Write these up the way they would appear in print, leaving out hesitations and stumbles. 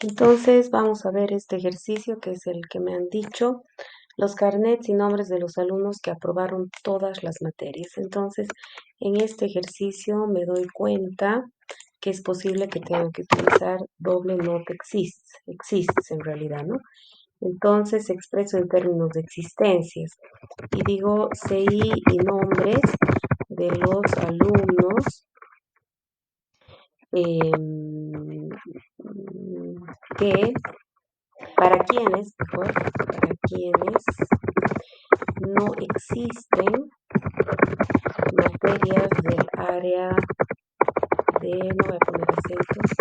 Entonces vamos a ver este ejercicio que es el que me han dicho, los carnets y nombres de los alumnos que aprobaron todas las materias. Entonces, en este ejercicio me doy cuenta que es posible que tenga que utilizar doble not exists en realidad, ¿no? Entonces expreso en términos de existencias y digo CI y nombres de los alumnos que, para quienes no existen materias del área no voy a poner acentos,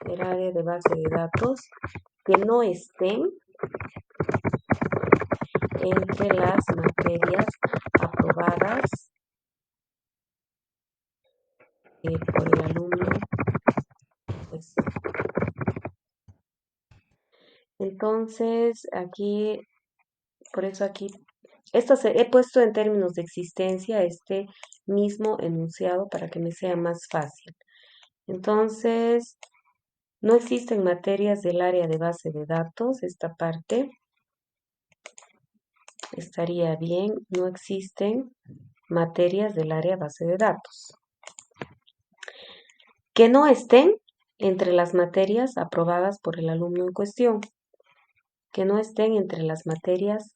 del área de base de datos que no estén entre las materias aprobadas por el alumno. Pues, entonces, aquí, por eso aquí, he puesto en términos de existencia este mismo enunciado para que me sea más fácil. Entonces, no existen materias del área de base de datos, esta parte estaría bien, no existen materias del área base de datos. Que no estén entre las materias aprobadas por el alumno en cuestión. Que no estén entre las materias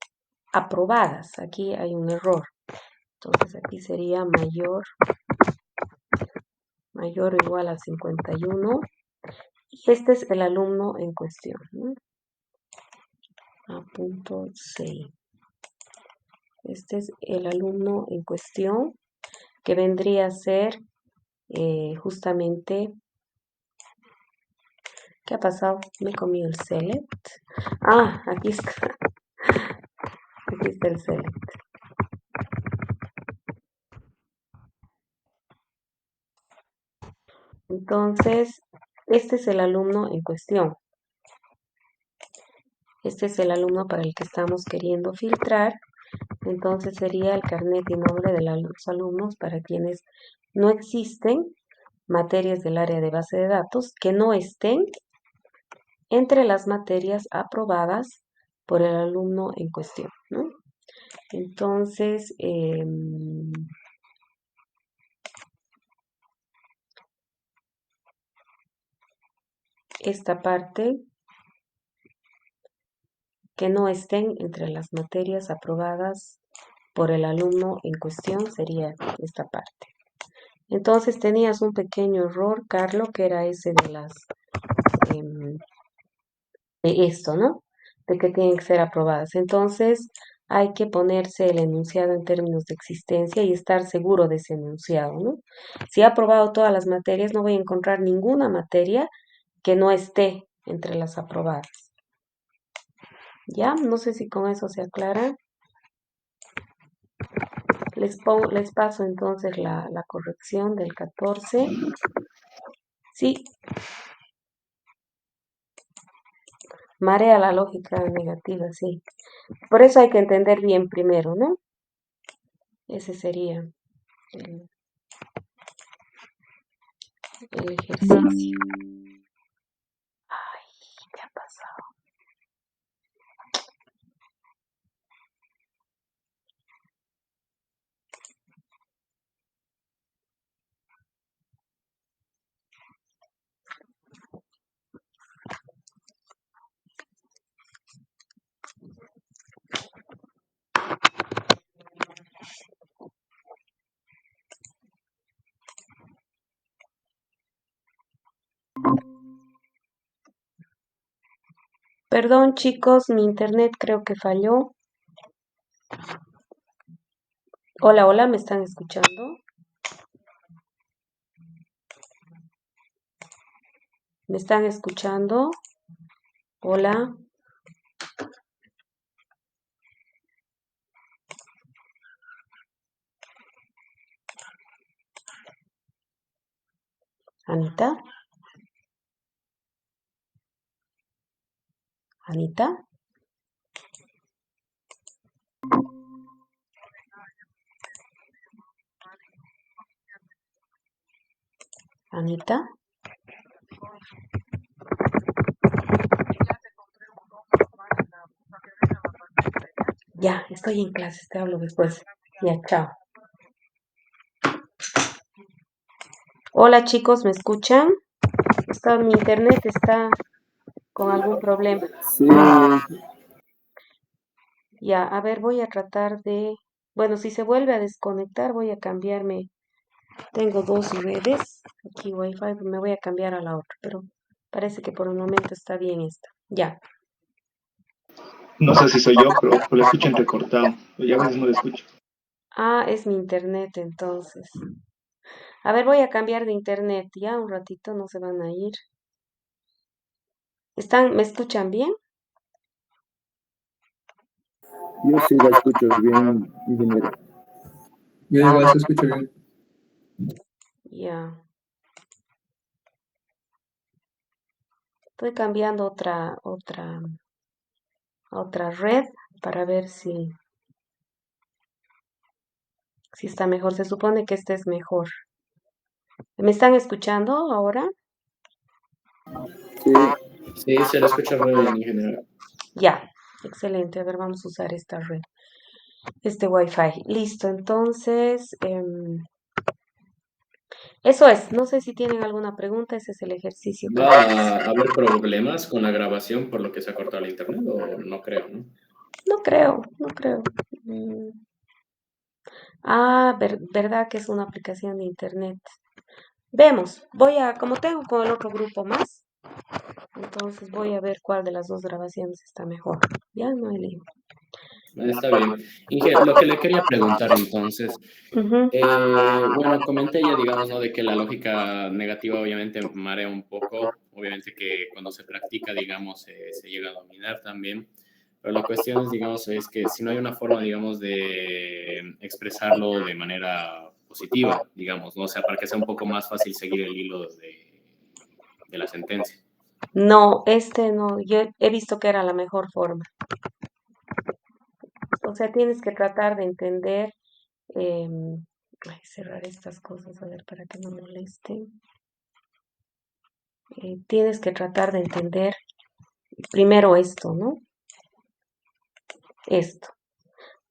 aprobadas. Aquí hay un error. Entonces aquí sería mayor o igual a 51. Y este es el alumno en cuestión, ¿no? A punto 6. Este es el alumno en cuestión que vendría a ser justamente... ¿Qué ha pasado? Me he comido el select. Ah, aquí está. Aquí está el select. Entonces, este es el alumno en cuestión. Este es el alumno para el que estamos queriendo filtrar. Entonces sería el carnet y nombre de los alumnos para quienes no existen materias del área de base de datos que no estén entre las materias aprobadas por el alumno en cuestión, ¿no? Entonces, esta parte que no estén entre las materias aprobadas por el alumno en cuestión sería esta parte. Entonces tenías un pequeño error, Carlos, que era ese de esto, ¿no? De que tienen que ser aprobadas. Entonces hay que ponerse el enunciado en términos de existencia y estar seguro de ese enunciado, ¿no? Si he aprobado todas las materias, no voy a encontrar ninguna materia que no esté entre las aprobadas. ¿Ya? No sé si con eso se aclara. Les paso entonces la corrección del 14. Sí, marea la lógica negativa, sí. Por eso hay que entender bien primero, ¿no? Ese sería el ejercicio. Ay, ¿qué ha pasado? Perdón, chicos, mi internet creo que falló. Hola, hola, ¿me están escuchando? ¿Me están escuchando? Hola. Anita. Anita. Anita. Ya, estoy en clases, te hablo después. Ya, chao. Hola chicos, ¿me escuchan? Mi internet está con algún problema. Sí, muy bien. Ya, a ver, voy a tratar de... Bueno, si se vuelve a desconectar, voy a cambiarme. Tengo dos redes, aquí Wi-Fi, me voy a cambiar a la otra, pero parece que por el momento está bien esta. Ya. No sé si soy yo, pero lo escucho entrecortado. Y a veces no lo escucho. Ah, es mi internet entonces. A ver, voy a cambiar de internet. Ya un ratito no se van a ir. ¿Me escuchan bien? Yo sí la escucho bien, ingeniero. Yo igual se escucha bien. Ya. Estoy cambiando a otra red para ver si está mejor. Se supone que este es mejor. ¿Me están escuchando ahora? Sí, Sí, se lo escucha re bien en general. Ya. Excelente. A ver, vamos a usar esta red. Este Wi-Fi. Listo. Entonces, eso es. No sé si tienen alguna pregunta. Ese es el ejercicio que ¿Va vamos a a hacer. haber problemas con la grabación por lo que se ha cortado el internet o no creo, ¿no? No creo, no creo. Mm, verdad que es una aplicación de internet. Vemos, como tengo con el otro grupo más, entonces voy a ver cuál de las dos grabaciones está mejor. Ya no hay lío. Está bien. Inge, lo que le quería preguntar entonces, Ujú. bueno, comenté ya, digamos, ¿no? De que la lógica negativa obviamente marea un poco, obviamente que cuando se practica, digamos, se llega a dominar también, pero la cuestión es, digamos, es que si no hay una forma, digamos, de expresarlo de manera positiva, digamos, ¿no? O sea, para que sea un poco más fácil seguir el hilo de la sentencia. No, este no, yo he visto que era la mejor forma. O sea, tienes que tratar de entender, cerrar estas cosas, a ver, para que no molesten. Tienes que tratar de entender primero esto, ¿no? Esto.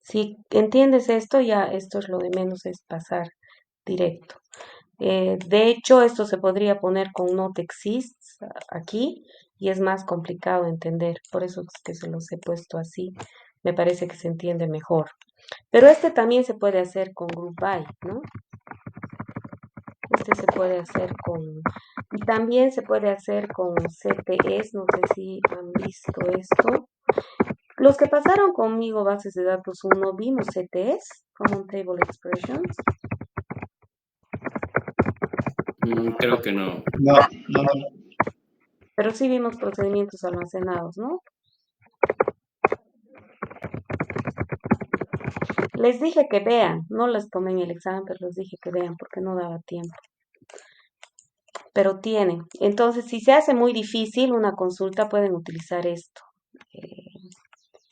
Si entiendes esto, ya esto es lo de menos, es pasar directo. De hecho, esto se podría poner con not exists aquí y es más complicado de entender. Por eso es que se los he puesto así. Me parece que se entiende mejor. Pero este también se puede hacer con group by, ¿no? Este se puede hacer con... Y también se puede hacer con CTEs. No sé si han visto esto. Los que pasaron conmigo bases de datos uno vimos CTEs, Common Table Expressions. Creo que no. no, no, no. Pero sí vimos procedimientos almacenados, ¿no? Les dije que vean, no les tomé en el examen, pero les dije que vean porque no daba tiempo. Pero tienen. Entonces, si se hace muy difícil una consulta, pueden utilizar esto. Eh,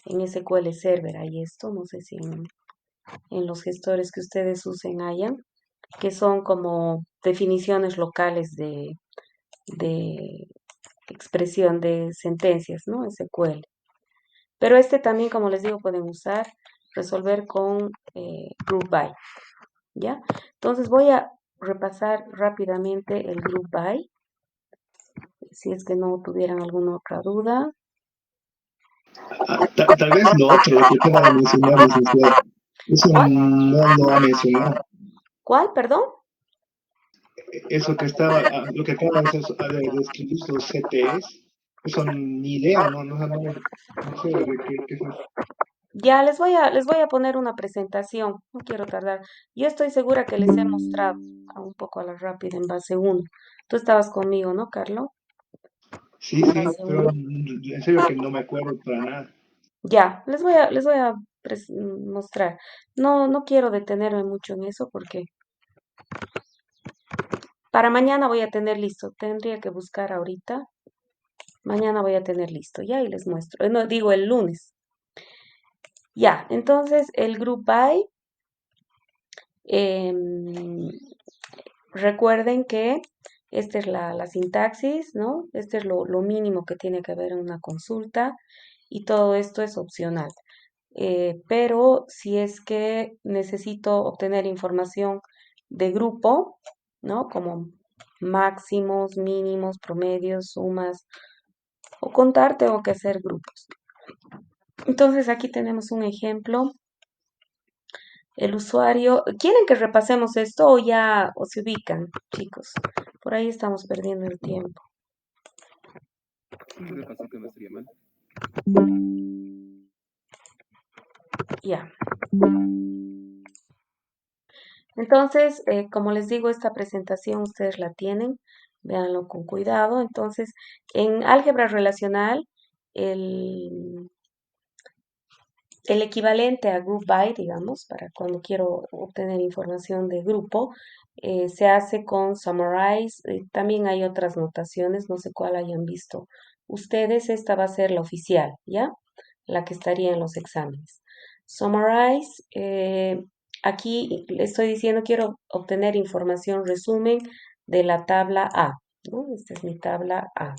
en SQL Server hay esto, no sé si en los gestores que ustedes usen hayan, que son como definiciones locales de expresión de sentencias, ¿no? SQL. Pero este también, como les digo, pueden resolver con group by, ¿ya? Entonces voy a repasar rápidamente el group by, si es que no tuvieran alguna otra duda. Tal vez lo otro, lo que acaba de mencionar, licenciado. Eso ¿Cuál? no ha mencionado. ¿Cuál? Perdón. Eso que lo que acaba de describir los CTEs, eso ni idea, no sé de qué es eso. Ya les voy a poner una presentación, no quiero tardar. Yo estoy segura que les he mostrado un poco a la rápida en base uno. Tú estabas conmigo, ¿no, Carlos? Sí, En sí, base pero 1. en serio que no me acuerdo para nada. Ya, les voy a mostrar. No, no quiero detenerme mucho en eso porque para mañana voy a tener listo. Tendría que buscar ahorita. Mañana voy a tener listo, ya, y les muestro. No, digo el lunes. Ya, entonces el group by, em, recuerden que esta es la sintaxis, ¿no? Este es lo mínimo que tiene que haber en una consulta y todo esto es opcional. pero si es que necesito obtener información de grupo, ¿no? Como máximos, mínimos, promedios, sumas, o contar, tengo que hacer grupos. Entonces aquí tenemos un ejemplo. El usuario, ¿quieren que repasemos esto o ya o se ubican, chicos? Por ahí estamos perdiendo el tiempo. Un repasito no estaría mal. Ya. Entonces, como les digo, esta presentación ustedes la tienen, véanlo con cuidado. Entonces, en álgebra relacional, el, el equivalente a group by, digamos, para cuando quiero obtener información de grupo, se hace con summarize. También hay otras notaciones, no sé cuál hayan visto ustedes. Esta va a ser la oficial, ¿ya? La que estaría en los exámenes. Summarize, aquí le estoy diciendo, quiero obtener información, resumen de la tabla A, ¿no? Esta es mi tabla A.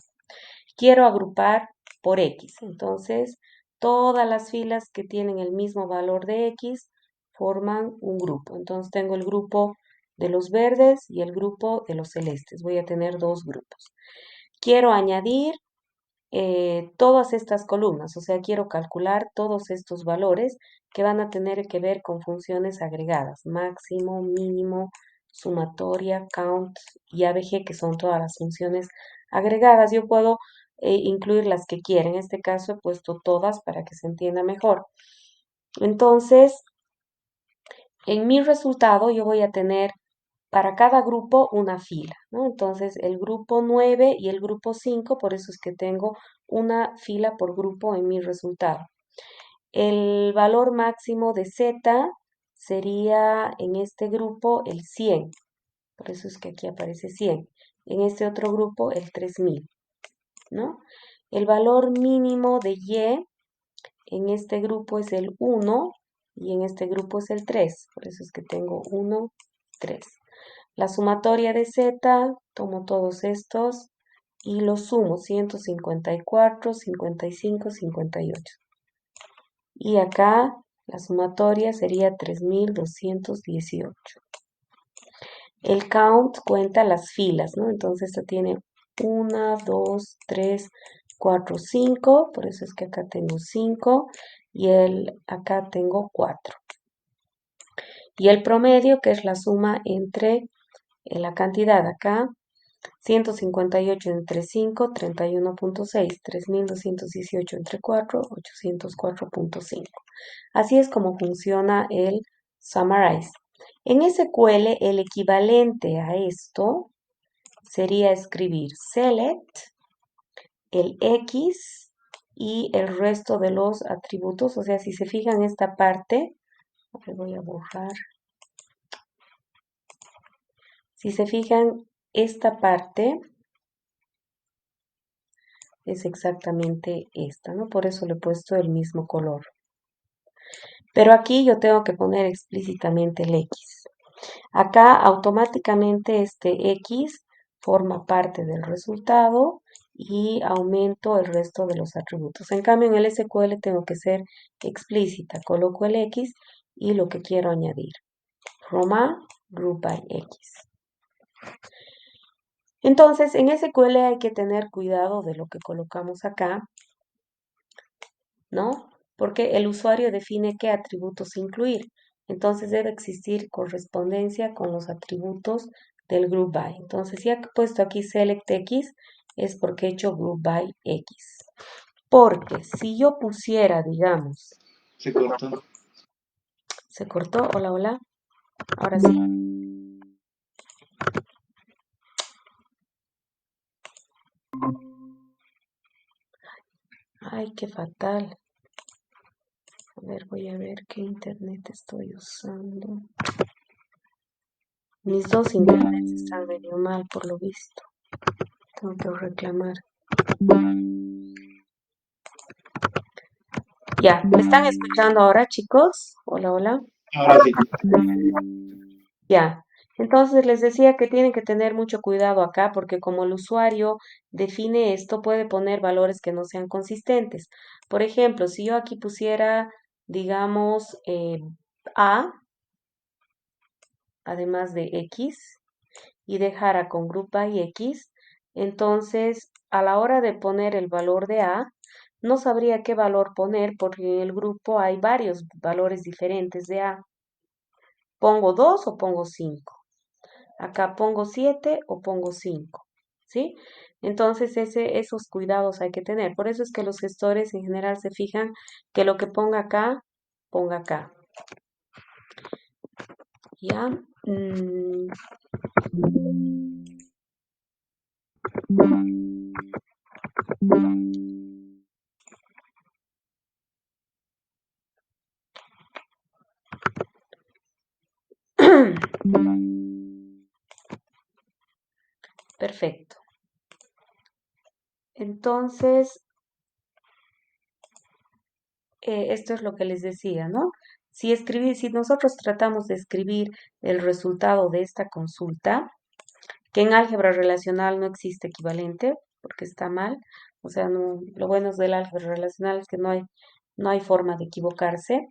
Quiero agrupar por X, entonces todas las filas que tienen el mismo valor de X forman un grupo. Entonces tengo el grupo de los verdes y el grupo de los celestes. Voy a tener dos grupos. Quiero añadir todas estas columnas, o sea, quiero calcular todos estos valores que van a tener que ver con funciones agregadas, máximo, mínimo, sumatoria, count y ABG, que son todas las funciones agregadas. Yo puedo incluir las que quiera. En este caso he puesto todas para que se entienda mejor. Entonces, en mi resultado yo voy a tener para cada grupo una fila, ¿no? Entonces, el grupo 9 y el grupo 5, por eso es que tengo una fila por grupo en mi resultado. El valor máximo de Z sería en este grupo el 100, por eso es que aquí aparece 100. En este otro grupo el 3000, ¿no? El valor mínimo de Y en este grupo es el 1 y en este grupo es el 3, por eso es que tengo 1, 3. La sumatoria de Z, tomo todos estos y los sumo, 154, 55, 58. Y acá la sumatoria sería 3218. El count cuenta las filas, ¿no? Entonces esto tiene 1, 2, 3, 4, 5, por eso es que acá tengo 5 y acá tengo 4. Y el promedio, que es la suma entre la cantidad acá, 158 entre 5, 31.6, 3218 entre 4, 804.5. Así es como funciona el summarize. En SQL, el equivalente a esto sería escribir select, el X y el resto de los atributos. O sea, si se fijan esta parte, voy a borrar. Si se fijan, esta parte es exactamente esta, ¿no? Por eso le he puesto el mismo color. Pero aquí yo tengo que poner explícitamente el X. Acá automáticamente este X forma parte del resultado y aumento el resto de los atributos. En cambio, en el SQL tengo que ser explícita. Coloco el X y lo que quiero añadir. From A, group by X. Entonces, en SQL hay que tener cuidado de lo que colocamos acá, ¿no? Porque el usuario define qué atributos incluir. Entonces debe existir correspondencia con los atributos del group by. Entonces, si he puesto aquí select X, es porque he hecho group by X. Porque si yo pusiera, digamos, Se cortó. ¿se cortó? Hola, hola. Ahora sí. Ay, qué fatal. A ver, voy a ver qué internet estoy usando. Mis dos internets están medio mal, por lo visto. Tengo que reclamar. Ya, ¿me están escuchando ahora, chicos? Hola, hola. Ahora sí. Ya. Entonces les decía que tienen que tener mucho cuidado acá porque como el usuario define esto, puede poner valores que no sean consistentes. Por ejemplo, si yo aquí pusiera digamos, A, además de X, y dejara con group by X, entonces a la hora de poner el valor de A, no sabría qué valor poner porque en el grupo hay varios valores diferentes de A. ¿Pongo 2 o pongo 5? Acá pongo 7 o pongo 5, ¿sí? Entonces esos cuidados hay que tener. Por eso es que los gestores en general se fijan que lo que ponga acá. ¿Ya? Perfecto. Entonces, esto es lo que les decía, ¿no? Si nosotros tratamos de escribir el resultado de esta consulta, que en álgebra relacional no existe equivalente, porque está mal, o sea, no, lo bueno del álgebra relacional es que no hay forma de equivocarse,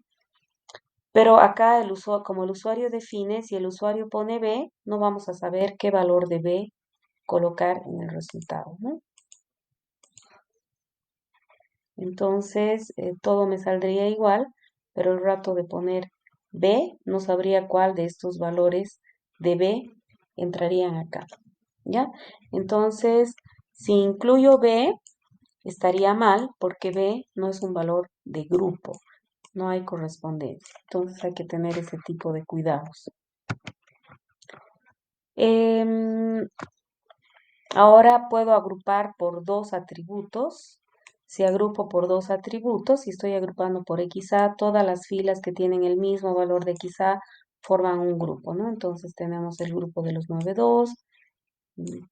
pero acá como el usuario define, si el usuario pone B, no vamos a saber qué valor de B colocar en el resultado, ¿no? Entonces, todo me saldría igual, pero el rato de poner B, no sabría cuál de estos valores de B entrarían acá, ¿ya? Entonces, si incluyo B, estaría mal porque B no es un valor de grupo, no hay correspondencia. Entonces, hay que tener ese tipo de cuidados. Ahora puedo agrupar por dos atributos. Si agrupo por dos atributos, si estoy agrupando por XA, todas las filas que tienen el mismo valor de XA forman un grupo, ¿no? Entonces tenemos el grupo de los 9,2.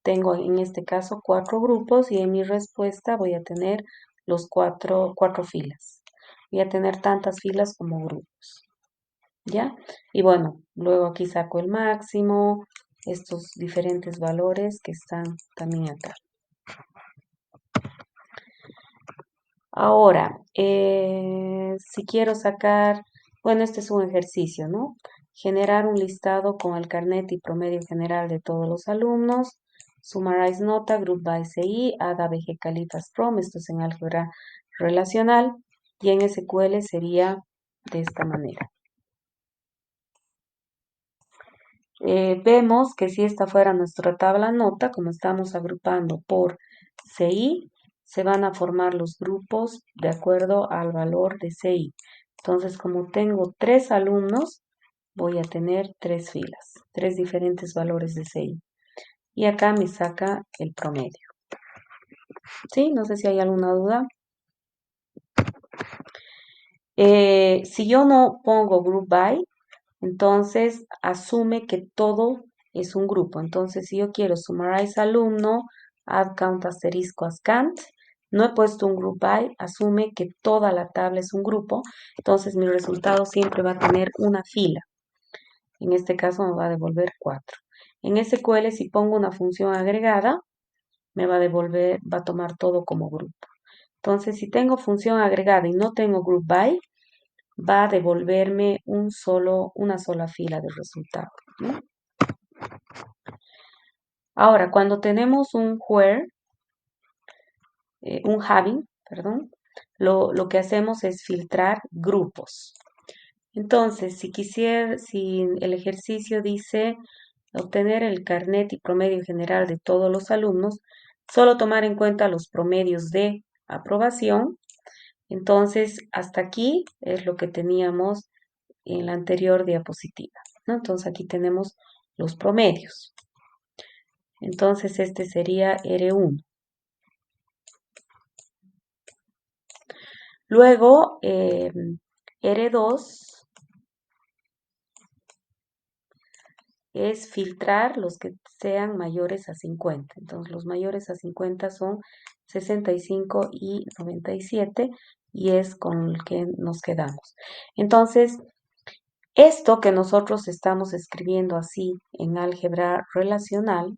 Tengo en este caso 4 grupos y en mi respuesta voy a tener los cuatro filas. Voy a tener tantas filas como grupos. ¿Ya? Y bueno, luego aquí saco el máximo, estos diferentes valores que están también acá. Ahora, si quiero sacar, bueno, este es un ejercicio, ¿no? Generar un listado con el carnet y promedio general de todos los alumnos. Summarize nota, group by CI, ADA, BG, Califas, From, esto es en álgebra relacional, y en SQL sería de esta manera. Vemos que si esta fuera nuestra tabla nota, como estamos agrupando por CI, se van a formar los grupos de acuerdo al valor de CI. Entonces, como tengo 3 alumnos, voy a tener 3 filas, 3 diferentes valores de CI. Y acá me saca el promedio. ¿Sí? No sé si hay alguna duda. Si yo no pongo group by, entonces asume que todo es un grupo. Entonces, si yo quiero summarize alumno, add count asterisco as count, no he puesto un group by, asume que toda la tabla es un grupo. Entonces, mi resultado siempre va a tener una fila. En este caso me va a devolver 4. En SQL, si pongo una función agregada, me va a devolver, va a tomar todo como grupo. Entonces, si tengo función agregada y no tengo group by, va a devolverme una sola fila de resultado, ¿no? Ahora, cuando tenemos un where, un having, perdón, lo que hacemos es filtrar grupos. Entonces, si el ejercicio dice obtener el carnet y promedio general de todos los alumnos, solo tomar en cuenta los promedios de aprobación. Entonces, hasta aquí es lo que teníamos en la anterior diapositiva, ¿no? Entonces, aquí tenemos los promedios. Entonces, este sería R1. Luego, R2 es filtrar los que sean mayores a 50. Entonces, los mayores a 50 son 65 y 97 y es con el que nos quedamos. Entonces, esto que nosotros estamos escribiendo así en álgebra relacional,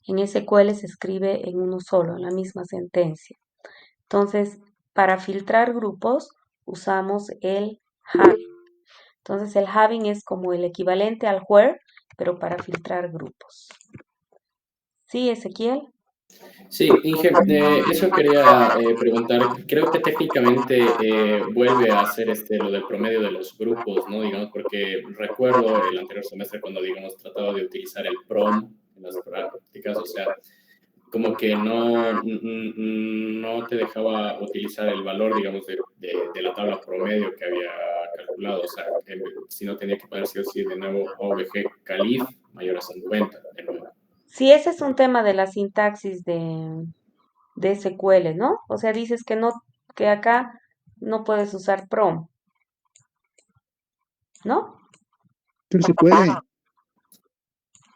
en SQL se escribe en uno solo, en la misma sentencia. Entonces, para filtrar grupos, usamos el having. Entonces el having es como el equivalente al where, pero para filtrar grupos. ¿Sí, Ezequiel? Sí, Inge, de eso quería preguntar. Creo que técnicamente vuelve a hacer lo del promedio de los grupos, ¿no? Digamos, porque recuerdo el anterior semestre cuando, digamos, trataba de utilizar el PROM en las prácticas, o sea, como que no te dejaba utilizar el valor, digamos, de la tabla promedio que había calculado, o sea, si no tenía que poner sí o sí de nuevo OVG calif mayor a 50, de nuevo. Sí, ese es un tema de la sintaxis de SQL, ¿no? O sea, dices que no, que acá no puedes usar prom, ¿no? Pero se puede.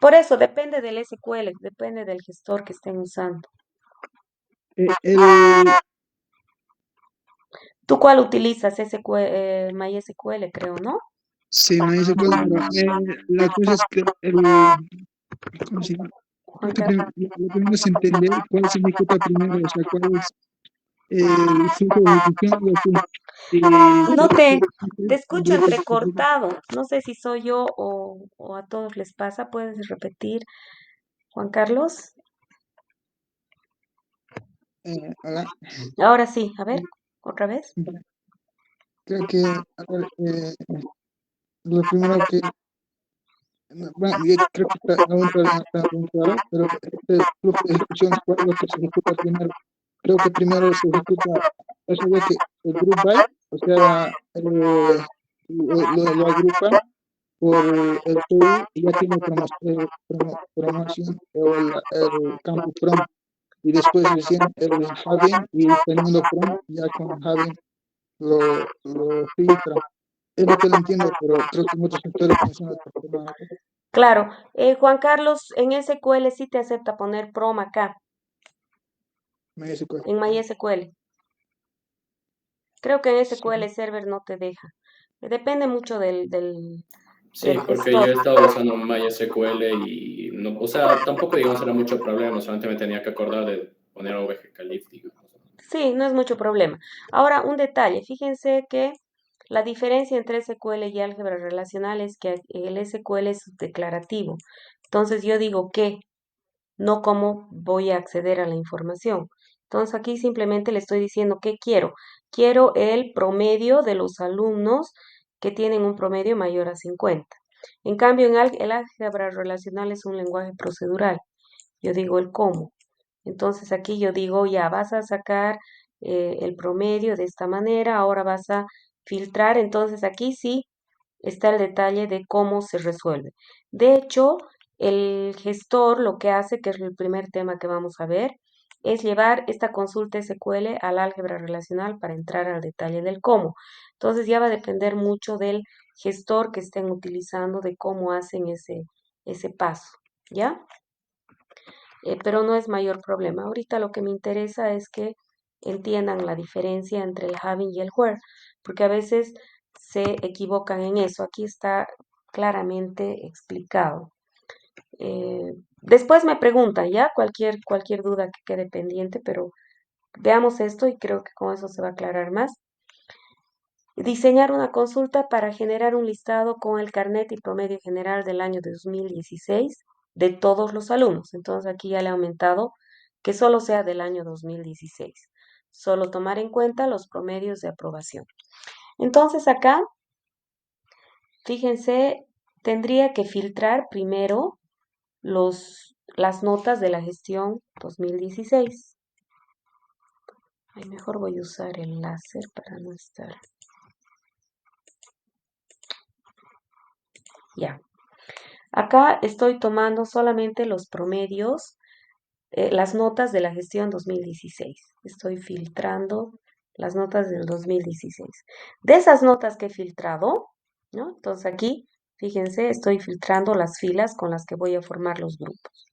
Por eso depende del SQL, depende del gestor que estén usando. El, ¿Tú cuál utilizas? MySQL, creo, ¿no? sí, me dice cuál, pero la cosa es que ¿cómo se llama? Juan Creo que Carlos. lo primero es entender cuál se ejecuta primero, o sea, cuál es el flujo de ejecución y el punto. No te escucho Completo. entrecortado. No sé si soy yo o a todos les pasa. ¿Puedes repetir, Juan Carlos? Hola. Ahora sí, a ver, otra vez. Creo que a ver, lo primero que, no, bueno, yo creo que aún todavía no está bien claro, pero este flujo de ejecución, ¿cuál es lo que se ejecuta primero? Creo que primero se ejecuta eso de que el group by, o sea, lo agrupa por el PU y ya tiene promoción o el campo prom y después recién el having y teniendo prom ya con having lo filtra. Es lo que lo entiendo, pero creo que muchos sectores funcionan de otra forma. Claro, Juan Carlos, en SQL sí te acepta poner prom acá, MySQL. en MySQL. Creo que en Sí, SQL Server no te deja. Depende mucho del Sí, porque yo gestor. he estado usando MySQL y no, o sea, tampoco digamos era mucho problema, solamente me tenía que acordar de poner OVG calif, digamos. Sí, no es mucho problema. Ahora, un detalle. Fíjense que la diferencia entre SQL y álgebra relacional es que el SQL es declarativo. Entonces yo digo qué, no cómo voy a acceder a la información. Entonces aquí simplemente le estoy diciendo qué quiero. Quiero el promedio de los alumnos que tienen un promedio mayor a 50. En cambio, el álgebra relacional es un lenguaje procedural. Yo digo el cómo. Entonces aquí yo digo, ya vas a sacar el promedio de esta manera, ahora vas a filtrar. Entonces aquí sí está el detalle de cómo se resuelve. De hecho, el gestor lo que hace, que es el primer tema que vamos a ver, es llevar esta consulta SQL al álgebra relacional para entrar al detalle del cómo. Entonces ya va a depender mucho del gestor que estén utilizando, de cómo hacen ese paso, ¿ya? Pero no es mayor problema. Ahorita lo que me interesa es que entiendan la diferencia entre el having y el where, porque a veces se equivocan en eso. Aquí está claramente explicado. Después me preguntan ya cualquier duda que quede pendiente, pero veamos esto y creo que con eso se va a aclarar más. Diseñar una consulta para generar un listado con el carnet y promedio general del año 2016 de todos los alumnos. Entonces aquí ya le he aumentado que solo sea del año 2016. Solo tomar en cuenta los promedios de aprobación. Entonces acá, fíjense, tendría que filtrar primero las notas de la gestión 2016. Ay, mejor voy a usar el láser para no estar. Ya. Acá estoy tomando solamente los promedios, las notas de la gestión 2016. Estoy filtrando las notas del 2016. De esas notas que he filtrado, ¿no? Entonces aquí, fíjense, estoy filtrando las filas con las que voy a formar los grupos.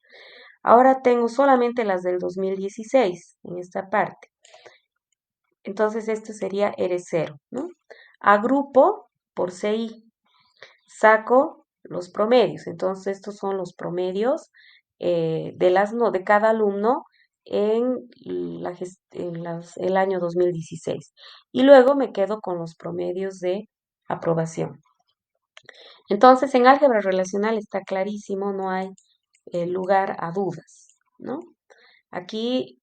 Ahora tengo solamente las del 2016 en esta parte. Entonces este sería R0, ¿no? Agrupo por CI. Saco los promedios. Entonces, estos son los promedios de cada alumno el año 2016. Y luego me quedo con los promedios de aprobación. Entonces, en álgebra relacional está clarísimo, no hay lugar a dudas, ¿no? Aquí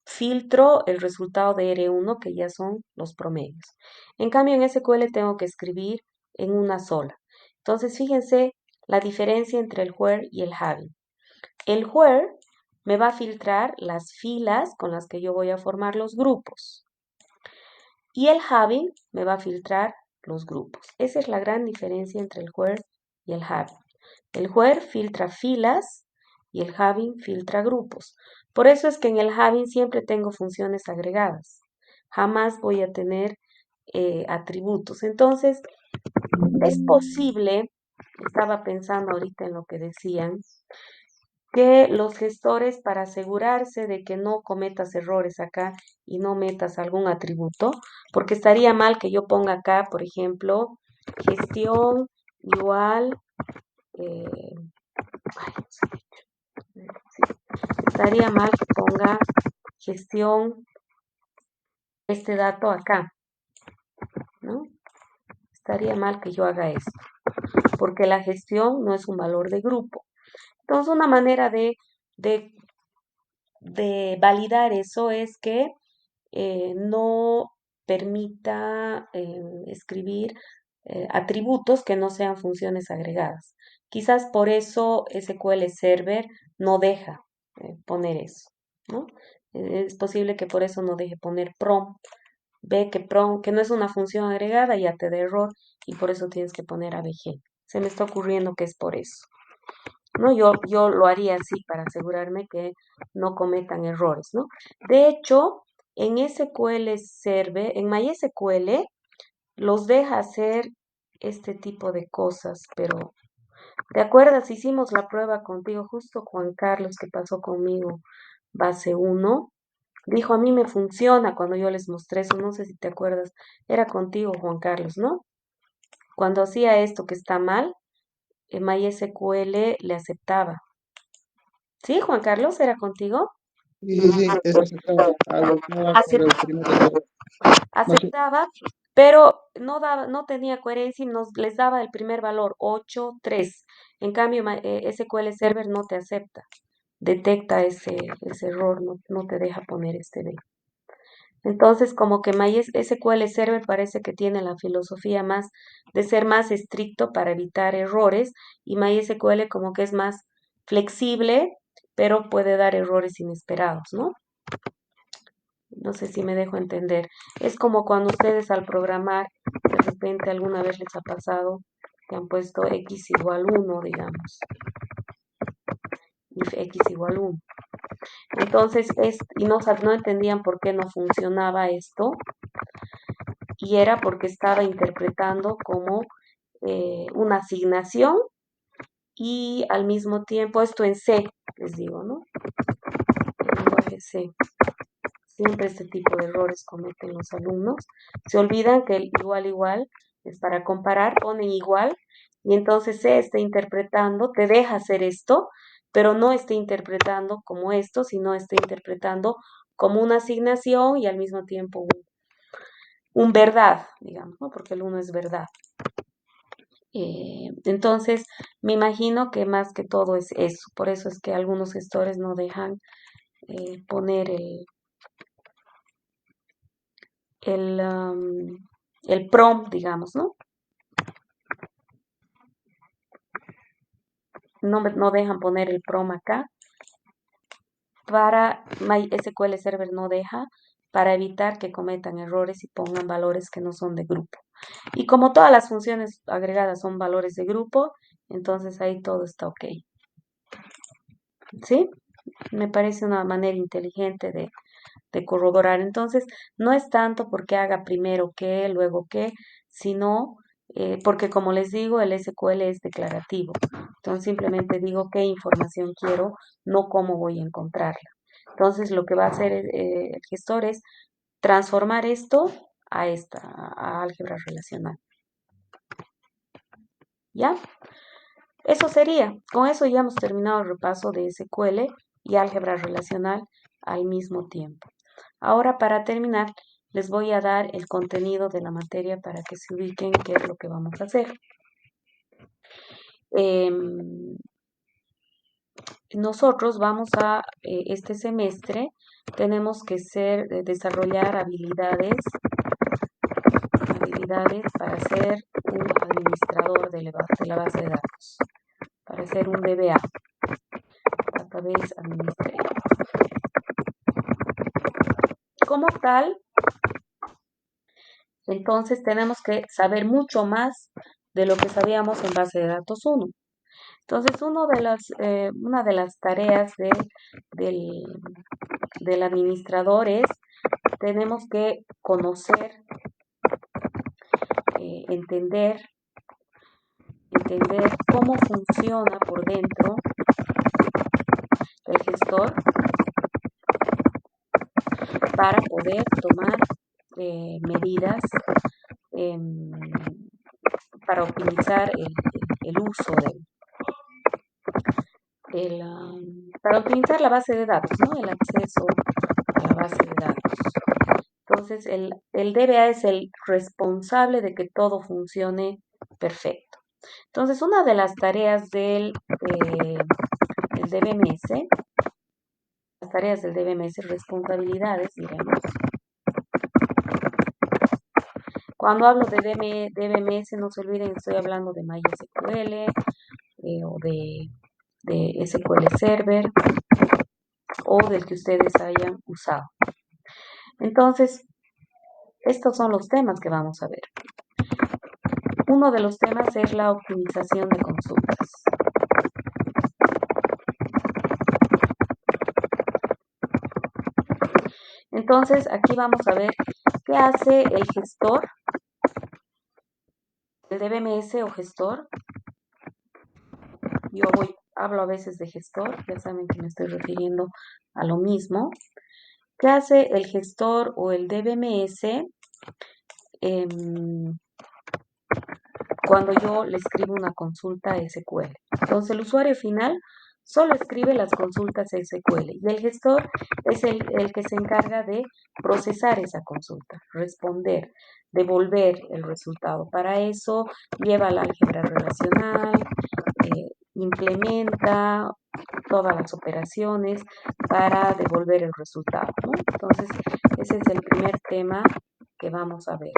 filtro el resultado de R1, que ya son los promedios. En cambio, en SQL tengo que escribir en una sola. Entonces, fíjense la diferencia entre el where y el having. El where me va a filtrar las filas con las que yo voy a formar los grupos. Y el having me va a filtrar los grupos. Esa es la gran diferencia entre el where y el having. El where filtra filas y el having filtra grupos. Por eso es que en el having siempre tengo funciones agregadas. Jamás voy a tener atributos. Entonces, es posible, estaba pensando ahorita en lo que decían, que los gestores, para asegurarse de que no cometas errores acá y no metas algún atributo, porque estaría mal que yo ponga acá, por ejemplo, gestión igual, estaría mal que ponga gestión, este dato acá, ¿no? Estaría mal que yo haga esto, porque la gestión no es un valor de grupo. Entonces, una manera de validar eso es que no permita escribir atributos que no sean funciones agregadas. Quizás por eso SQL Server no deja poner eso, ¿no? Es posible que por eso no deje poner prom. Ve que prom, que no es una función agregada, ya te da error y por eso tienes que poner ABG. Se me está ocurriendo que es por eso. ¿No? Yo lo haría así para asegurarme que no cometan errores, ¿no? De hecho, en SQL Server, en MySQL, los deja hacer este tipo de cosas, pero ¿te acuerdas? Hicimos la prueba contigo, justo Juan Carlos, que pasó conmigo, base 1, dijo, a mí me funciona cuando yo les mostré eso, no sé si te acuerdas, era contigo, Juan Carlos, ¿no? Cuando hacía esto que está mal, en MySQL le aceptaba. ¿Sí, Juan Carlos? ¿Era contigo? Sí, es aceptado. Aceptaba por el primer error. No sé, Aceptaba, pero no tenía coherencia y les daba el primer valor, 8, 3. En cambio, SQL Server no te acepta, detecta ese error, no te deja poner este D. Entonces, como que MySQL Server parece que tiene la filosofía más de ser más estricto para evitar errores y MySQL como que es más flexible, pero puede dar errores inesperados, ¿no? No sé si me dejo entender. Es como cuando ustedes al programar, de repente alguna vez les ha pasado que han puesto x igual 1, digamos. If x igual 1. Entonces, no entendían por qué no funcionaba esto. Y era porque estaba interpretando como una asignación y al mismo tiempo, esto en C, les digo, ¿no? En lenguaje C. Siempre este tipo de errores cometen los alumnos. Se olvidan que el igual es para comparar, ponen igual y entonces se está interpretando, te deja hacer esto, pero no está interpretando como esto, sino está interpretando como una asignación y al mismo tiempo un verdad, digamos, ¿no? Porque el uno es verdad. Entonces, me imagino que más que todo es eso. Por eso es que algunos gestores no dejan poner el prompt, digamos, ¿no? No dejan poner el prom acá. Para MySQL Server no deja para evitar que cometan errores y pongan valores que no son de grupo. Y como todas las funciones agregadas son valores de grupo, entonces ahí todo está ok. ¿Sí? Me parece una manera inteligente de corroborar. Entonces, no es tanto porque haga primero qué, luego qué, sino porque como les digo, el SQL es declarativo. Entonces, simplemente digo qué información quiero, no cómo voy a encontrarla. Entonces, lo que va a hacer el gestor es transformar esto a álgebra relacional. ¿Ya? Eso sería. Con eso ya hemos terminado el repaso de SQL y álgebra relacional al mismo tiempo. Ahora, para terminar, les voy a dar el contenido de la materia para que se ubiquen qué es lo que vamos a hacer. Nosotros vamos a, este semestre, tenemos que desarrollar habilidades para ser un administrador de la base de datos, para ser un DBA, Database Administrator. Como tal, entonces tenemos que saber mucho más de lo que sabíamos en base de datos 1. Entonces, una de las tareas del administrador es, tenemos que conocer, entender cómo funciona por dentro el gestor para poder tomar medidas para optimizar el uso para optimizar la base de datos, ¿no? El acceso a la base de datos. Entonces, el DBA es el responsable de que todo funcione perfecto. Entonces, una de las tareas del DBMS, responsabilidades, diremos. Cuando hablo de DBMS, no se olviden, estoy hablando de MySQL o de SQL Server o del que ustedes hayan usado. Entonces, estos son los temas que vamos a ver. Uno de los temas es la optimización de consultas. Entonces, aquí vamos a ver qué hace el gestor, el DBMS o gestor. Yo hablo a veces de gestor, ya saben que me estoy refiriendo a lo mismo. ¿Qué hace el gestor o el DBMS cuando yo le escribo una consulta a SQL? Entonces, el usuario final solo escribe las consultas a SQL y el gestor es el que se encarga de procesar esa consulta, responder, devolver el resultado. Para eso lleva la álgebra relacional, implementa todas las operaciones para devolver el resultado, ¿no? Entonces, ese es el primer tema que vamos a ver.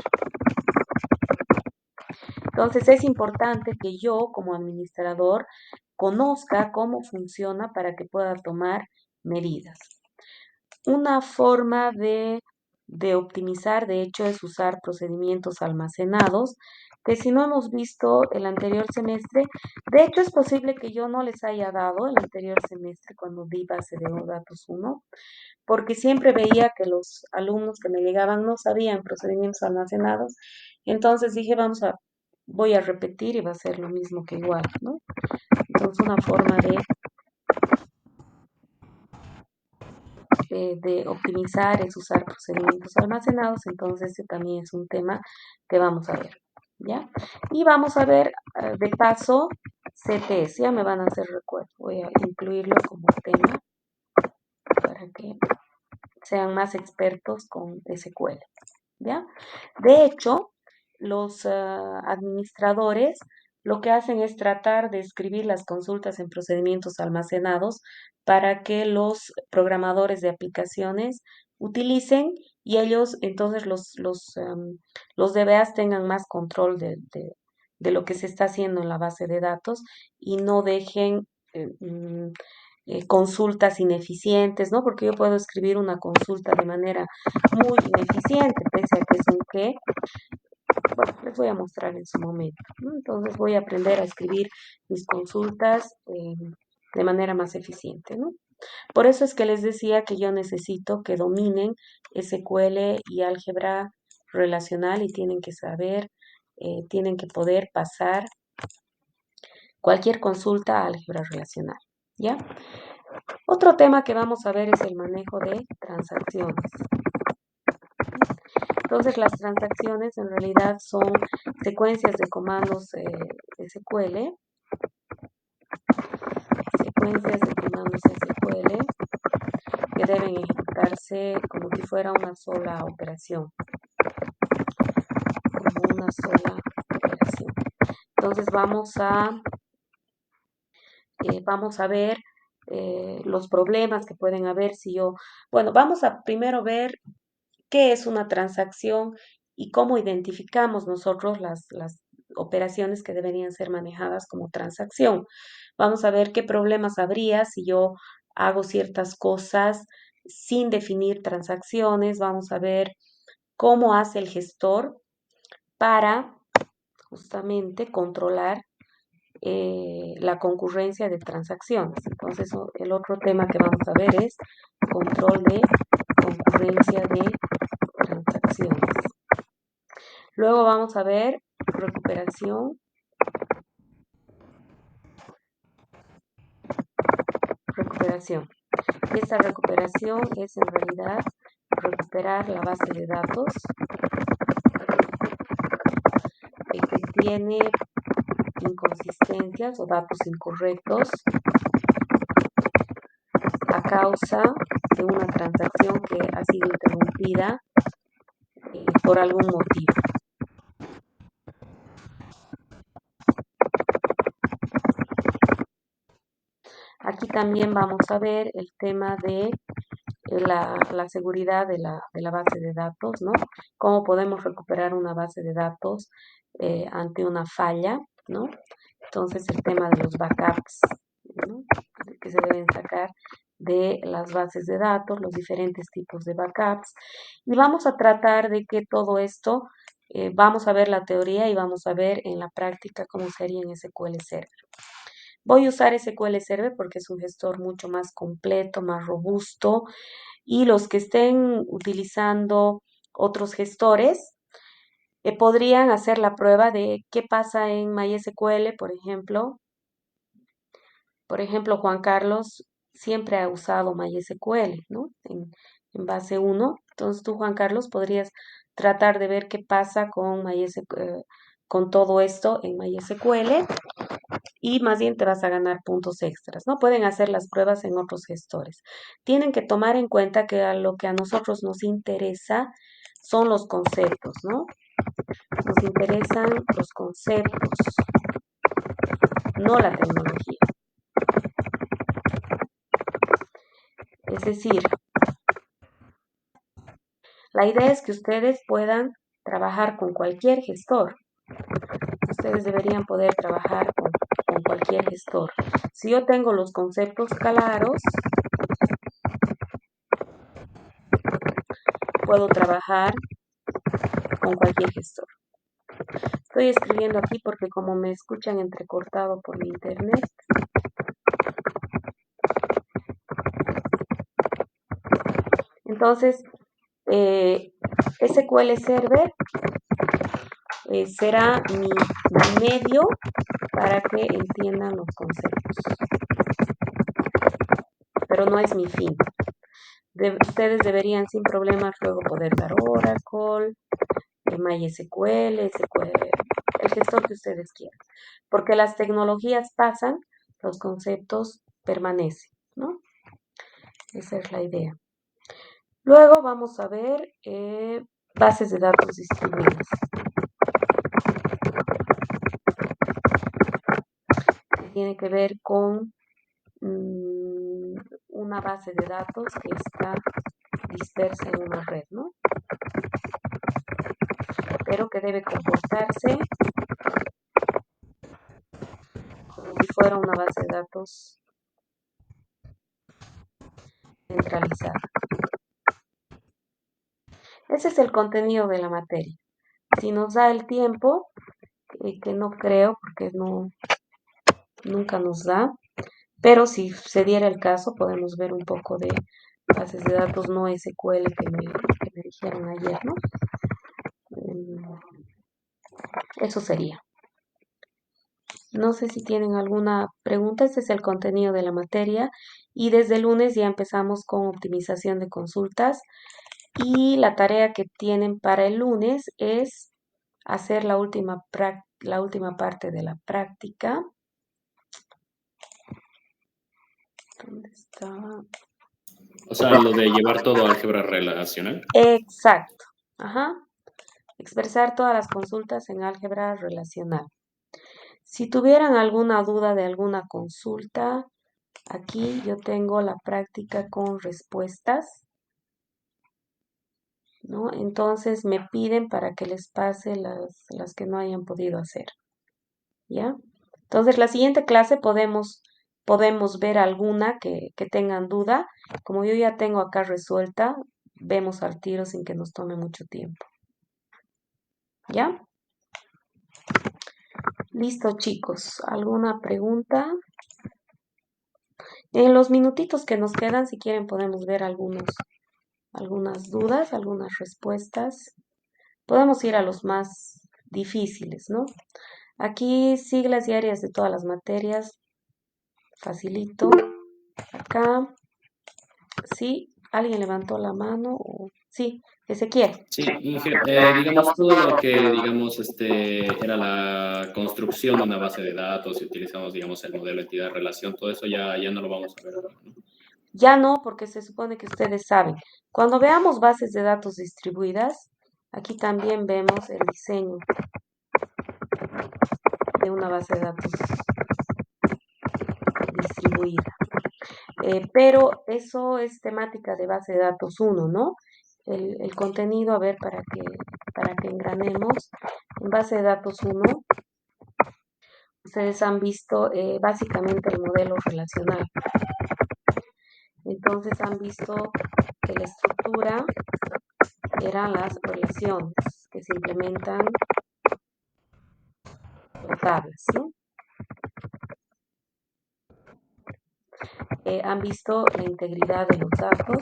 Entonces, es importante que yo, como administrador, conozca cómo funciona para que pueda tomar medidas. Una forma de optimizar, de hecho, es usar procedimientos almacenados, que si no hemos visto el anterior semestre, de hecho es posible que yo no les haya dado el anterior semestre cuando di base de datos 1, porque siempre veía que los alumnos que me llegaban no sabían procedimientos almacenados, entonces dije, voy a repetir y va a ser lo mismo que igual, ¿no? Entonces una forma de optimizar es usar procedimientos almacenados, entonces este también es un tema que vamos a ver, ¿ya? Y vamos a ver de paso CTS, ya me van a hacer recuerdo, voy a incluirlo como tema para que sean más expertos con SQL, ¿ya? De hecho, los administradores lo que hacen es tratar de escribir las consultas en procedimientos almacenados para que los programadores de aplicaciones utilicen y ellos, entonces los DBAs tengan más control de lo que se está haciendo en la base de datos y no dejen consultas ineficientes, ¿no? Porque yo puedo escribir una consulta de manera muy ineficiente, pese a que es un qué. Bueno, les voy a mostrar en su momento, ¿no? Entonces voy a aprender a escribir mis consultas de manera más eficiente, ¿no? Por eso es que les decía que yo necesito que dominen SQL y álgebra relacional y tienen que saber, tienen que poder pasar cualquier consulta a álgebra relacional, ¿ya? Otro tema que vamos a ver es el manejo de transacciones. Entonces, las transacciones en realidad son secuencias de comandos SQL secuencias de comandos SQL que deben ejecutarse como si fuera una sola operación. Como una sola operación. Entonces vamos a ver los problemas que pueden haber si yo... Bueno, vamos a primero ver qué es una transacción y cómo identificamos nosotros las operaciones que deberían ser manejadas como transacción. Vamos a ver qué problemas habría si yo hago ciertas cosas sin definir transacciones. Vamos a ver cómo hace el gestor para justamente controlar la concurrencia de transacciones. Entonces, el otro tema que vamos a ver es control de concurrencia de transacciones. Luego vamos a ver recuperación. Y esta recuperación es en realidad recuperar la base de datos que tiene inconsistencias o datos incorrectos a causa de una transacción que ha sido interrumpida por algún motivo. Aquí también vamos a ver el tema de la seguridad de la base de datos, ¿no? Cómo podemos recuperar una base de datos ante una falla, ¿no? Entonces el tema de los backups, ¿no? Que se deben sacar de las bases de datos, los diferentes tipos de backups. Y vamos a tratar de que todo esto, vamos a ver la teoría y vamos a ver en la práctica cómo sería en SQL Server. Voy a usar SQL Server porque es un gestor mucho más completo, más robusto, y los que estén utilizando otros gestores podrían hacer la prueba de qué pasa en MySQL, por ejemplo. Por ejemplo, Juan Carlos siempre ha usado MySQL, ¿no? En base 1. Entonces tú, Juan Carlos, podrías tratar de ver qué pasa con con todo esto en MySQL y más bien te vas a ganar puntos extras, ¿no? Pueden hacer las pruebas en otros gestores. Tienen que tomar en cuenta que lo que a nosotros nos interesa son los conceptos, ¿no? Nos interesan los conceptos, no la tecnología. Es decir, la idea es que ustedes puedan trabajar con cualquier gestor. Ustedes deberían poder trabajar con cualquier gestor. Si yo tengo los conceptos claros, puedo trabajar con cualquier gestor. Estoy escribiendo aquí porque como me escuchan entrecortado por mi internet, entonces SQL Server será mi medio para que entiendan los conceptos, pero no es mi fin. Ustedes deberían sin problemas luego poder dar Oracle, MySQL, SQL, el gestor que ustedes quieran, porque las tecnologías pasan, los conceptos permanecen, ¿no? Esa es la idea. Luego vamos a ver bases de datos distribuidas. Que tiene que ver con una base de datos que está dispersa en una red, ¿no? Pero que debe comportarse como si fuera una base de datos centralizada. Ese es el contenido de la materia. Si nos da el tiempo, que no creo porque nunca nos da, pero si se diera el caso podemos ver un poco de bases de datos no SQL que me dijeron ayer, ¿no? Eso sería. No sé si tienen alguna pregunta. Este es el contenido de la materia y desde el lunes ya empezamos con optimización de consultas y la tarea que tienen para el lunes es hacer la última parte de la práctica. ¿Dónde está? O sea, lo de llevar todo a álgebra relacional. Exacto. Ajá. Expresar todas las consultas en álgebra relacional. Si tuvieran alguna duda de alguna consulta, aquí yo tengo la práctica con respuestas, ¿no? Entonces me piden para que les pase las que no hayan podido hacer, ¿ya? Entonces la siguiente clase podemos ver alguna que tengan duda. Como yo ya tengo acá resuelta, vemos al tiro sin que nos tome mucho tiempo, ¿ya? Listo, chicos. ¿Alguna pregunta? En los minutitos que nos quedan, si quieren, podemos ver algunas dudas, algunas respuestas. Podemos ir a los más difíciles, ¿no? Aquí siglas y áreas de todas las materias. Facilito. Acá. ¿Sí? ¿Alguien levantó la mano? Sí, Ezequiel. Sí, Inge, digamos todo lo que, digamos, era la construcción de una base de datos, si utilizamos, digamos, el modelo entidad-relación, todo eso ya no lo vamos a ver ahora, ¿no? Ya no, porque se supone que ustedes saben. Cuando veamos bases de datos distribuidas, aquí también vemos el diseño de una base de datos distribuida. Pero eso es temática de base de datos 1, ¿no? El contenido, a ver, para que engranemos. En base de datos 1, ustedes han visto básicamente el modelo relacional. Entonces han visto que la estructura eran las relaciones que se implementan en tablas, ¿no? Han visto la integridad de los datos.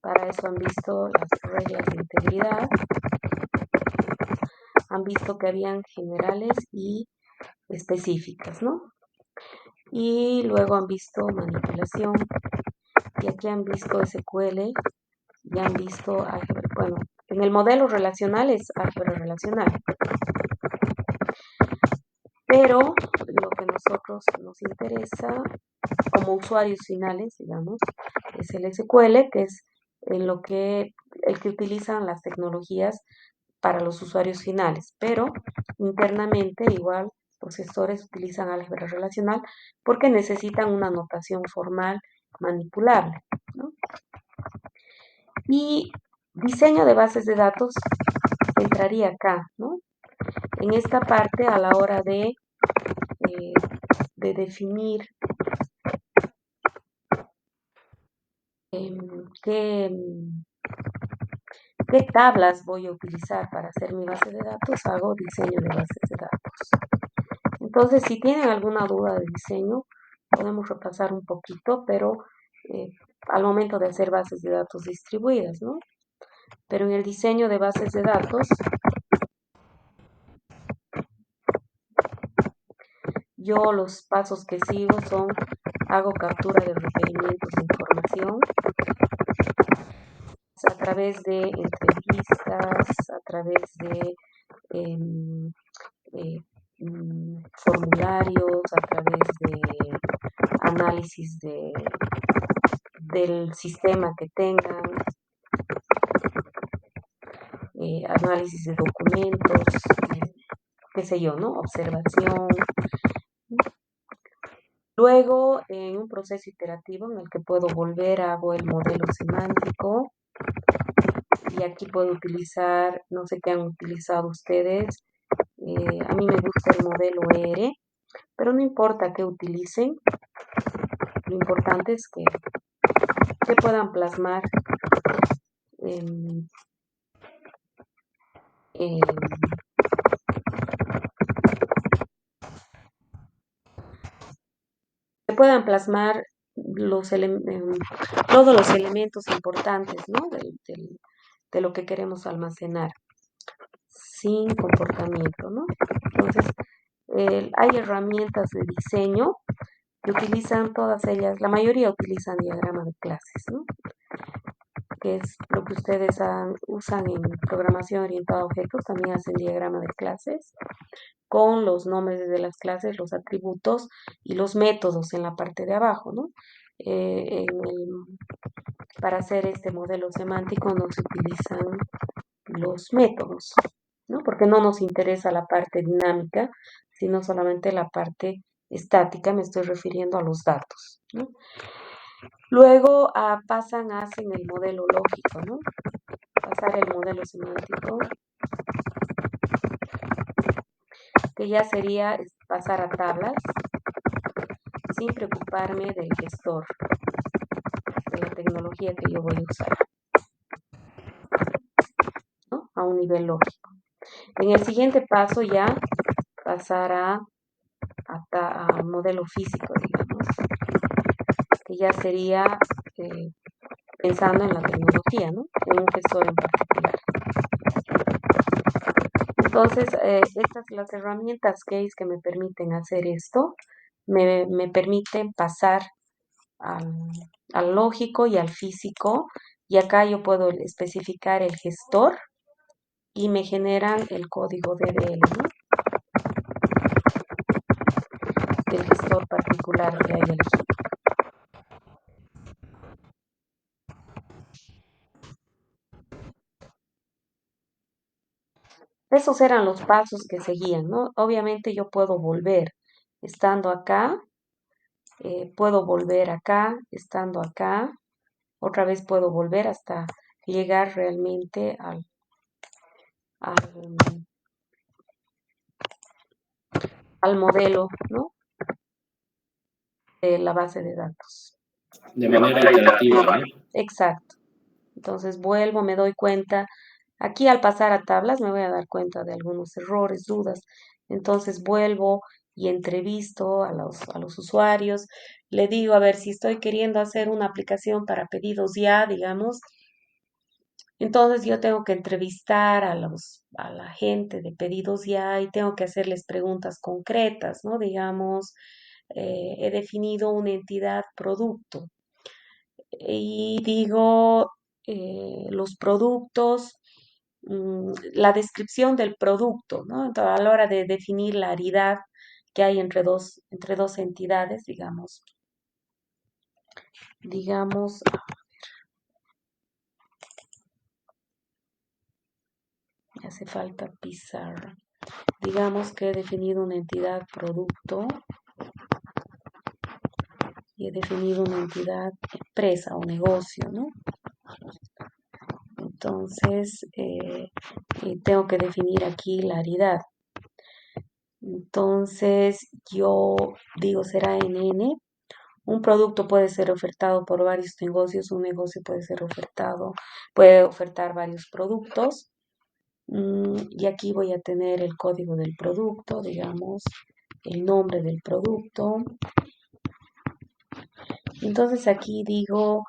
Para eso han visto las reglas de integridad. Han visto que habían generales y específicas, ¿no? Y luego han visto manipulación. Y aquí han visto SQL. Y han visto álgebra. Bueno, en el modelo relacional es álgebra relacional. Pero lo que a nosotros nos interesa como usuarios finales, digamos, es el SQL, que es el que utilizan las tecnologías para los usuarios finales, pero internamente igual los gestores utilizan álgebra relacional porque necesitan una notación formal manipulable, ¿no? Y diseño de bases de datos entraría acá, ¿no? En esta parte a la hora de definir qué tablas voy a utilizar para hacer mi base de datos, hago diseño de bases de datos. Entonces, si tienen alguna duda de diseño, podemos repasar un poquito, pero al momento de hacer bases de datos distribuidas, ¿no? Pero en el diseño de bases de datos, yo los pasos que sigo son, hago captura de requerimientos de información a través de entrevistas, a través de formularios, a través de análisis del sistema que tengan, análisis de documentos, qué sé yo, ¿no? Observación. Luego, en un proceso iterativo en el que puedo volver, hago el modelo semántico. Y aquí puedo utilizar, no sé qué han utilizado ustedes. A mí me gusta el modelo ER, pero no importa qué utilicen. Lo importante es que puedan plasmar todos los elementos importantes, ¿no? de lo que queremos almacenar sin comportamiento, ¿no? Entonces, hay herramientas de diseño que utilizan todas ellas, la mayoría utilizan diagrama de clases, ¿no? Que es lo que ustedes usan en programación orientada a objetos, también hacen diagrama de clases con los nombres de las clases, los atributos y los métodos en la parte de abajo, ¿no? Para hacer este modelo semántico no se utilizan los métodos, ¿no? Porque no nos interesa la parte dinámica, sino solamente la parte estática, me estoy refiriendo a los datos, ¿no? Luego hacen el modelo lógico, ¿no? Pasar el modelo semántico, que ya sería pasar a tablas, sin preocuparme del gestor, de la tecnología que yo voy a usar, ¿no? A un nivel lógico. En el siguiente paso ya pasar a modelo físico, digamos, que ya sería pensando en la tecnología, ¿no? En un gestor en particular. Entonces, estas las herramientas case que me permiten hacer esto, me permiten pasar al lógico y al físico, y acá yo puedo especificar el gestor y me generan el código DDL, ¿no? Del gestor particular que haya elegido. Esos eran los pasos que seguían, ¿no? Obviamente yo puedo volver estando acá, puedo volver acá, estando acá, otra vez puedo volver hasta llegar realmente al, al modelo, ¿no? De la base de datos. De manera iterativa, ¿no? Exacto. Entonces vuelvo, me doy cuenta. Aquí al pasar a tablas me voy a dar cuenta de algunos errores, dudas. Entonces vuelvo y entrevisto a los usuarios. Le digo, a ver, si estoy queriendo hacer una aplicación para pedidos ya, digamos, entonces yo tengo que entrevistar a la gente de pedidos ya y tengo que hacerles preguntas concretas, ¿no? Digamos, he definido una entidad producto y digo los productos, la descripción del producto, ¿no? Entonces, a la hora de definir la aridad que hay entre dos entidades, digamos, me hace falta pizarra. Digamos que he definido una entidad producto y he definido una entidad empresa o negocio, ¿no? Entonces, tengo que definir aquí la aridad. Entonces, yo digo, será NN. Un producto puede ser ofertado por varios negocios, un negocio puede ofertar varios productos. Y aquí voy a tener el código del producto, digamos, el nombre del producto. Entonces aquí digo,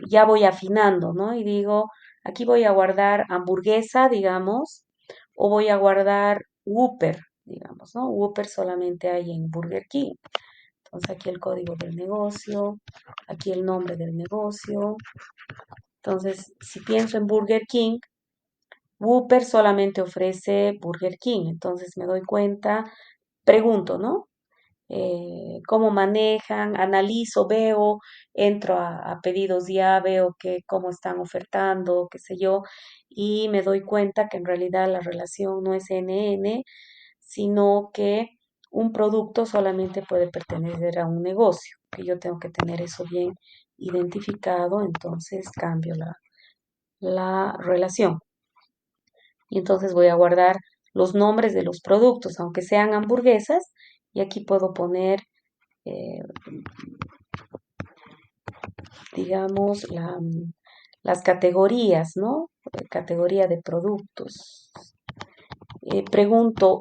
ya voy afinando, ¿no? Y digo, aquí voy a guardar hamburguesa, digamos, o voy a guardar Whopper, digamos, ¿no? Whopper solamente hay en Burger King. Entonces aquí el código del negocio, aquí el nombre del negocio. Entonces, si pienso en Burger King, Whopper solamente ofrece Burger King. Entonces me doy cuenta, pregunto, ¿no? Cómo manejan, analizo, veo, entro a pedidos ya, veo cómo están ofertando, qué sé yo, y me doy cuenta que en realidad la relación no es NN, sino que un producto solamente puede pertenecer a un negocio, que yo tengo que tener eso bien identificado, entonces cambio la relación. Y entonces voy a guardar los nombres de los productos, aunque sean hamburguesas, y aquí puedo poner eh, digamos, las categorías, ¿no? Categoría de productos. Pregunto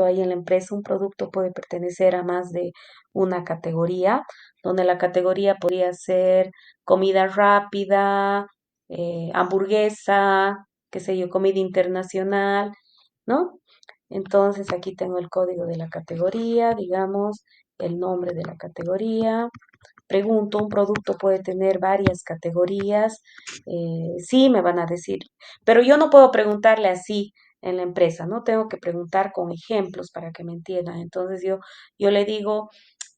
ahí en la empresa, un producto puede pertenecer a más de una categoría, donde la categoría podría ser comida rápida, hamburguesa, qué sé yo, comida internacional, ¿no? Entonces aquí tengo el código de la categoría, digamos, el nombre de la categoría. Pregunto, un producto puede tener varias categorías. Sí, me van a decir, pero yo no puedo preguntarle así. en la empresa, ¿no? Tengo que preguntar con ejemplos para que me entiendan. Entonces yo le digo,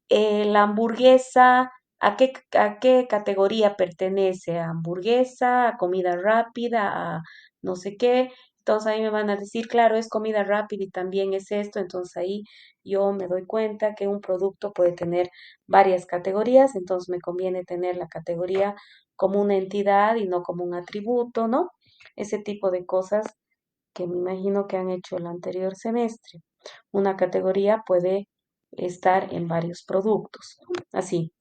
la hamburguesa, a qué categoría pertenece? ¿A hamburguesa, a comida rápida, a no sé qué? Entonces ahí me van a decir, claro, es comida rápida y también es esto. Entonces ahí yo me doy cuenta que un producto puede tener varias categorías, entonces me conviene tener la categoría como una entidad y no como un atributo, ¿no? Ese tipo de cosas que me imagino que han hecho el anterior semestre. Una categoría puede estar en varios productos, ¿no? Así.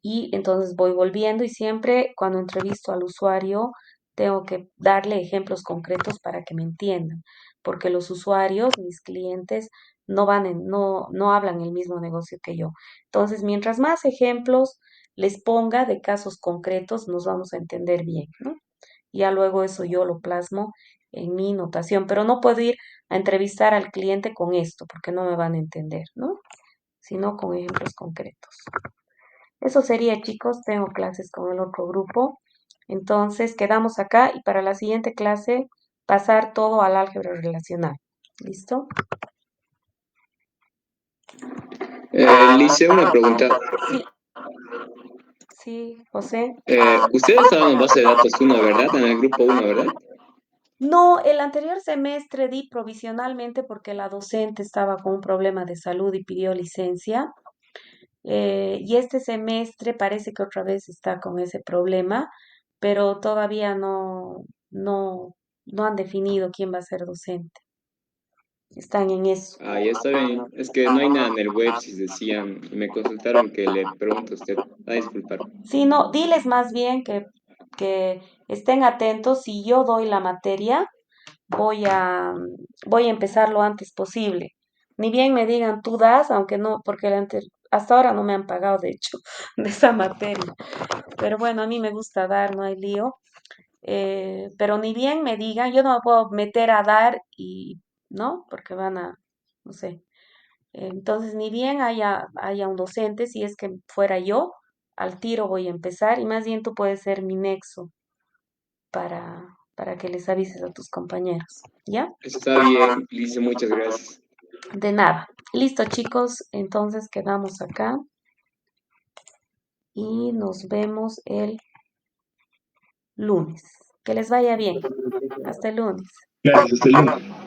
Y entonces voy volviendo y siempre cuando entrevisto al usuario tengo que darle ejemplos concretos para que me entiendan, porque los usuarios, mis clientes, no hablan el mismo negocio que yo. Entonces, mientras más ejemplos les ponga de casos concretos, nos vamos a entender bien, ¿no? Ya luego eso yo lo plasmo en mi notación, pero no puedo ir a entrevistar al cliente con esto, porque no me van a entender, ¿no? Sino con ejemplos concretos. Eso sería, chicos, tengo clases con el otro grupo. Entonces, quedamos acá y para la siguiente clase pasar todo al álgebra relacional. ¿Listo? Lice, una pregunta. Sí, sí, José. Ustedes estaban en base de datos uno, ¿verdad? En el grupo uno, ¿verdad? No, el anterior semestre di provisionalmente porque la docente estaba con un problema de salud y pidió licencia. Y este semestre parece que otra vez está con ese problema, pero todavía no han definido quién va a ser docente. Están en eso. Ah, ya está bien. Es que no hay nada en el web, si decían, y me consultaron que le pregunto a usted. A disculpar. Sí, no, diles más bien que estén atentos. Si yo doy la materia, voy a, voy a empezar lo antes posible. Ni bien me digan tú das, aunque no, porque hasta ahora no me han pagado, de hecho, de esa materia. Pero bueno, a mí me gusta dar, no hay lío. Pero ni bien me digan, yo no me puedo meter a dar y, ¿no? Porque no sé. Entonces, ni bien haya un docente, si es que fuera yo, al tiro voy a empezar y más bien tú puedes ser mi nexo para que les avises a tus compañeros, ¿ya? Está bien, Lice, muchas gracias. De nada. Listo, chicos, entonces quedamos acá y nos vemos el lunes. Que les vaya bien. Hasta el lunes. Gracias, hasta el lunes.